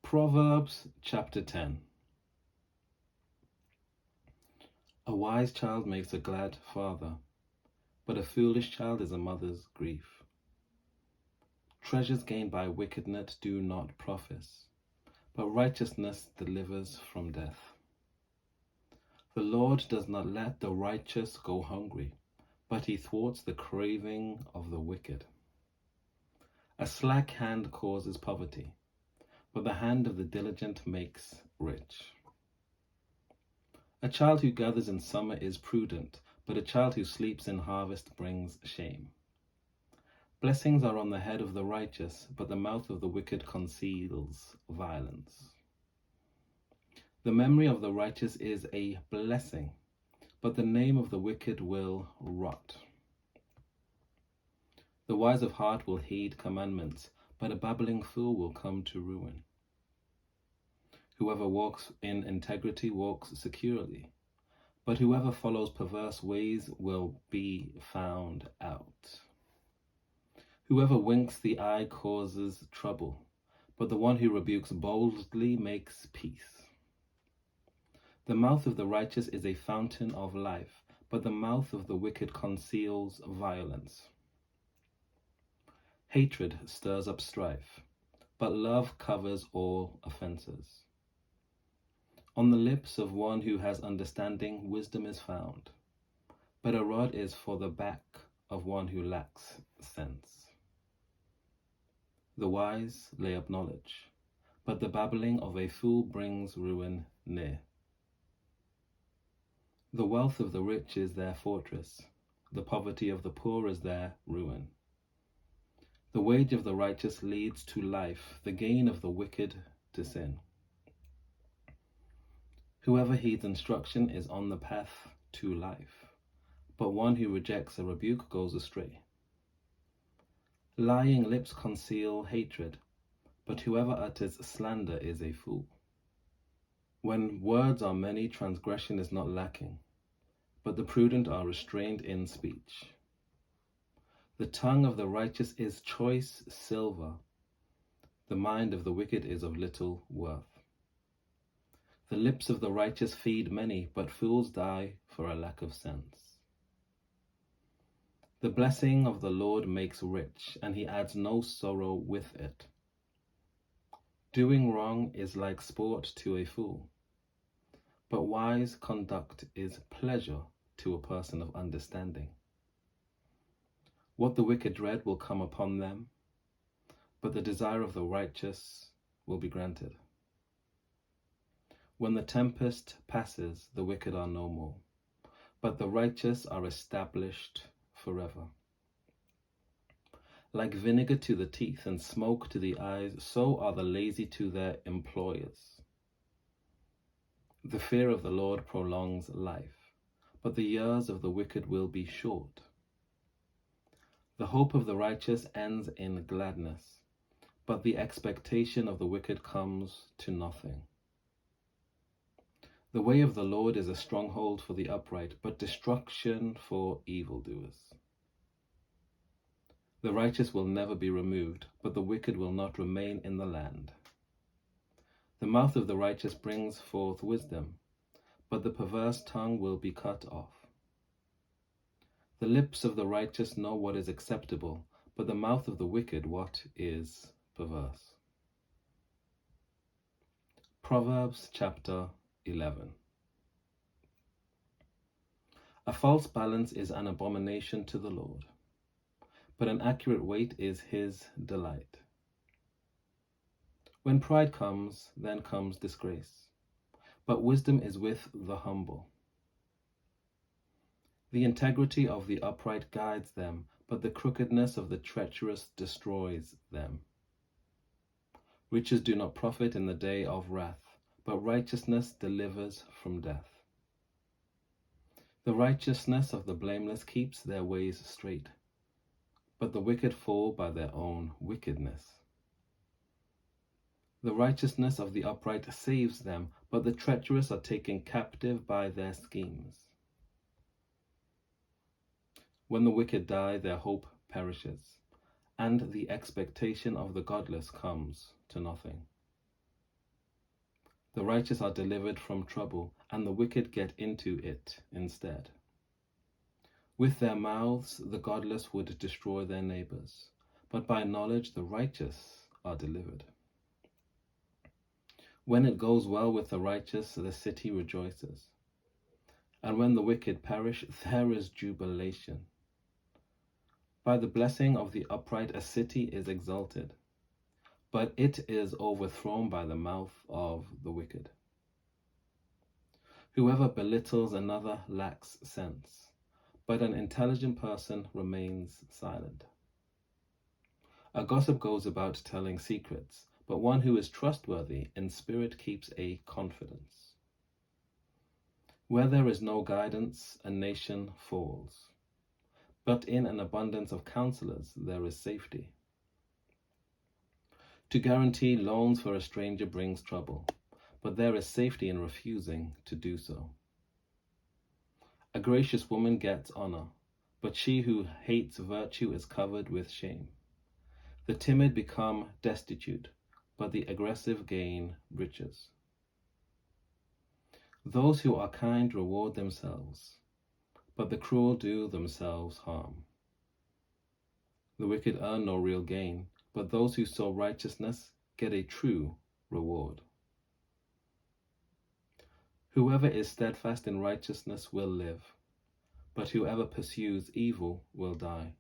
Proverbs Chapter 10. A wise child makes a glad father, but a foolish child is a mother's grief. Treasures gained by wickedness do not profit, but righteousness delivers from death. The Lord does not let the righteous go hungry, but he thwarts the craving of the wicked. A slack hand causes poverty, but the hand of the diligent makes rich. A child who gathers in summer is prudent, but a child who sleeps in harvest brings shame. Blessings are on the head of the righteous, but the mouth of the wicked conceals violence. The memory of the righteous is a blessing, but the name of the wicked will rot. The wise of heart will heed commandments, but a babbling fool will come to ruin. Whoever walks in integrity walks securely, but whoever follows perverse ways will be found out. Whoever winks the eye causes trouble, but the one who rebukes boldly makes peace. The mouth of the righteous is a fountain of life, but the mouth of the wicked conceals violence. Hatred stirs up strife, but love covers all offenses. On the lips of one who has understanding, wisdom is found, but a rod is for the back of one who lacks sense. The wise lay up knowledge, but the babbling of a fool brings ruin near. The wealth of the rich is their fortress, the poverty of the poor is their ruin. The wage of the righteous leads to life, the gain of the wicked to sin. Whoever heeds instruction is on the path to life, but one who rejects a rebuke goes astray. Lying lips conceal hatred, but whoever utters slander is a fool. When words are many, transgression is not lacking, but the prudent are restrained in speech. The tongue of the righteous is choice silver, the mind of the wicked is of little worth. The lips of the righteous feed many, but fools die for a lack of sense. The blessing of the Lord makes rich, and he adds no sorrow with it. Doing wrong is like sport to a fool, but wise conduct is pleasure to a person of understanding. What the wicked dread will come upon them, but the desire of the righteous will be granted. When the tempest passes, the wicked are no more, but the righteous are established forever. Like vinegar to the teeth and smoke to the eyes, so are the lazy to their employers. The fear of the Lord prolongs life, but the years of the wicked will be short. The hope of the righteous ends in gladness, but the expectation of the wicked comes to nothing. The way of the Lord is a stronghold for the upright, but destruction for evildoers. The righteous will never be removed, but the wicked will not remain in the land. The mouth of the righteous brings forth wisdom, but the perverse tongue will be cut off. The lips of the righteous know what is acceptable, but the mouth of the wicked what is perverse. Proverbs Chapter 11. A false balance is an abomination to the Lord, but an accurate weight is his delight. When pride comes, then comes disgrace, but wisdom is with the humble. The integrity of the upright guides them, but the crookedness of the treacherous destroys them. Riches do not profit in the day of wrath, but righteousness delivers from death. The righteousness of the blameless keeps their ways straight, but the wicked fall by their own wickedness. The righteousness of the upright saves them, but the treacherous are taken captive by their schemes. When the wicked die, their hope perishes, and the expectation of the godless comes to nothing. The righteous are delivered from trouble, and the wicked get into it instead. With their mouths the godless would destroy their neighbors, but by knowledge the righteous are delivered. When it goes well with the righteous, the city rejoices. And when the wicked perish, there is jubilation. By the blessing of the upright, a city is exalted, but it is overthrown by the mouth of the wicked. Whoever belittles another lacks sense, but an intelligent person remains silent. A gossip goes about telling secrets, but one who is trustworthy in spirit keeps a confidence. Where there is no guidance, a nation falls, but in an abundance of counselors there is safety. To guarantee loans for a stranger brings trouble, but there is safety in refusing to do so. A gracious woman gets honor, but she who hates virtue is covered with shame. The timid become destitute, but the aggressive gain riches. Those who are kind reward themselves, but the cruel do themselves harm. The wicked earn no real gain, but those who sow righteousness get a true reward. Whoever is steadfast in righteousness will live, but whoever pursues evil will die.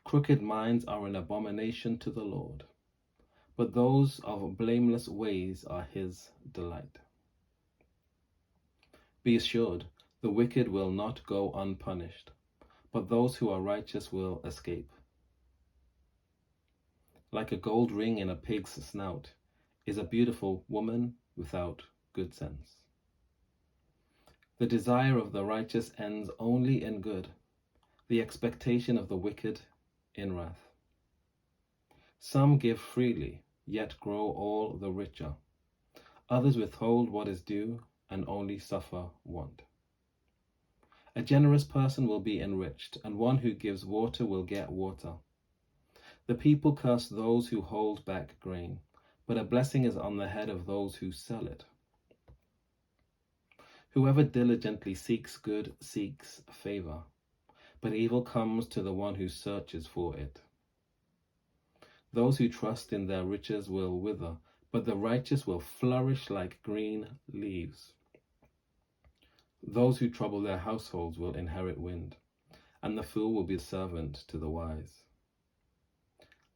Crooked minds are an abomination to the Lord, but those of blameless ways are his delight. Be assured, the wicked will not go unpunished, but those who are righteous will escape. Like a gold ring in a pig's snout is a beautiful woman without good sense. The desire of the righteous ends only in good, the expectation of the wicked in wrath. Some give freely, yet grow all the richer. Others withhold what is due and only suffer want. A generous person will be enriched, and one who gives water will get water. The people curse those who hold back grain, but a blessing is on the head of those who sell it. Whoever diligently seeks good seeks favor, but evil comes to the one who searches for it. Those who trust in their riches will wither, but the righteous will flourish like green leaves. Those who trouble their households will inherit wind, and the fool will be servant to the wise.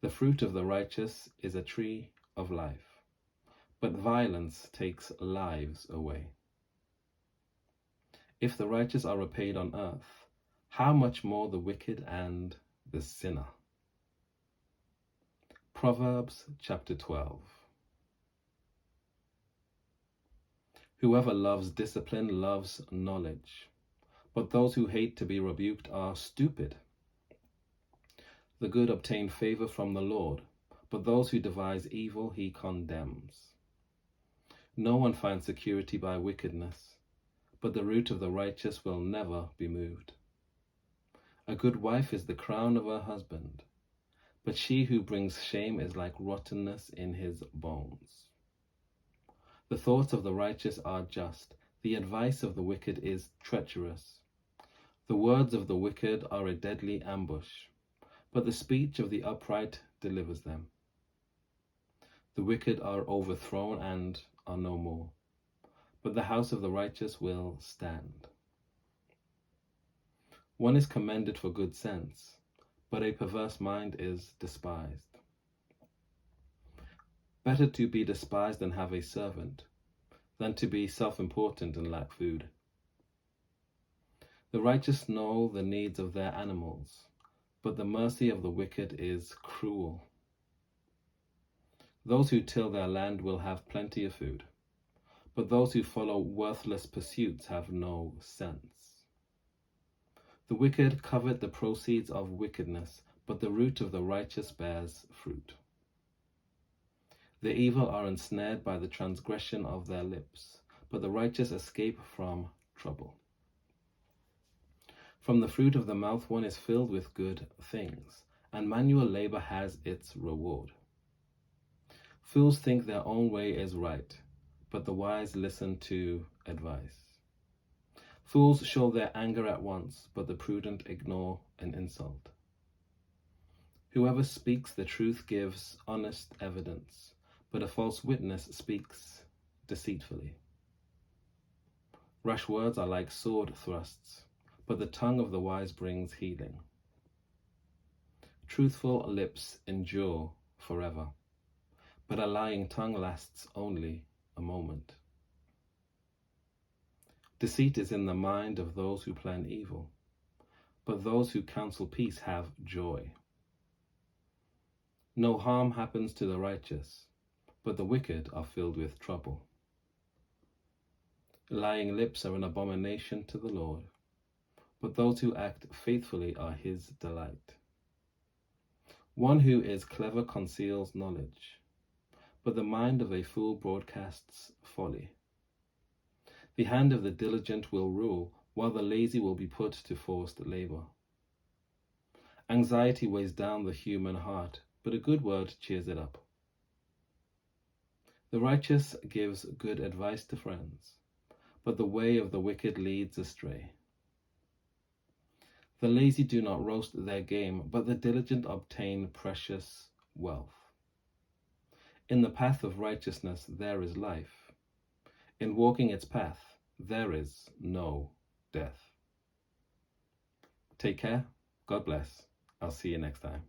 The fruit of the righteous is a tree of life, but violence takes lives away. If the righteous are repaid on earth, how much more the wicked and the sinner? Proverbs Chapter 12. Whoever loves discipline loves knowledge, but those who hate to be rebuked are stupid. The good obtain favor from the Lord, but those who devise evil he condemns. No one finds security by wickedness, but the root of the righteous will never be moved. A good wife is the crown of her husband, but she who brings shame is like rottenness in his bones. The thoughts of the righteous are just, the advice of the wicked is treacherous. The words of the wicked are a deadly ambush, but the speech of the upright delivers them. The wicked are overthrown and are no more, but the house of the righteous will stand. One is commended for good sense, but a perverse mind is despised. Better to be despised and have a servant, than to be self-important and lack food. The righteous know the needs of their animals, but the mercy of the wicked is cruel. Those who till their land will have plenty of food, but those who follow worthless pursuits have no sense. The wicked covet the proceeds of wickedness, but the root of the righteous bears fruit. The evil are ensnared by the transgression of their lips, but the righteous escape from trouble. From the fruit of the mouth one is filled with good things, and manual labor has its reward. Fools think their own way is right, but the wise listen to advice. Fools show their anger at once, but the prudent ignore an insult. Whoever speaks the truth gives honest evidence, but a false witness speaks deceitfully. Rash words are like sword thrusts, but the tongue of the wise brings healing. Truthful lips endure forever, but a lying tongue lasts only a moment. Deceit is in the mind of those who plan evil, but those who counsel peace have joy. No harm happens to the righteous, but the wicked are filled with trouble. Lying lips are an abomination to the Lord, but those who act faithfully are his delight. One who is clever conceals knowledge, but the mind of a fool broadcasts folly. The hand of the diligent will rule, while the lazy will be put to forced labor. Anxiety weighs down the human heart, but a good word cheers it up. The righteous gives good advice to friends, but the way of the wicked leads astray. The lazy do not roast their game, but the diligent obtain precious wealth. In the path of righteousness there is life. In walking its path there is no death. Take care. God bless. I'll see you next time.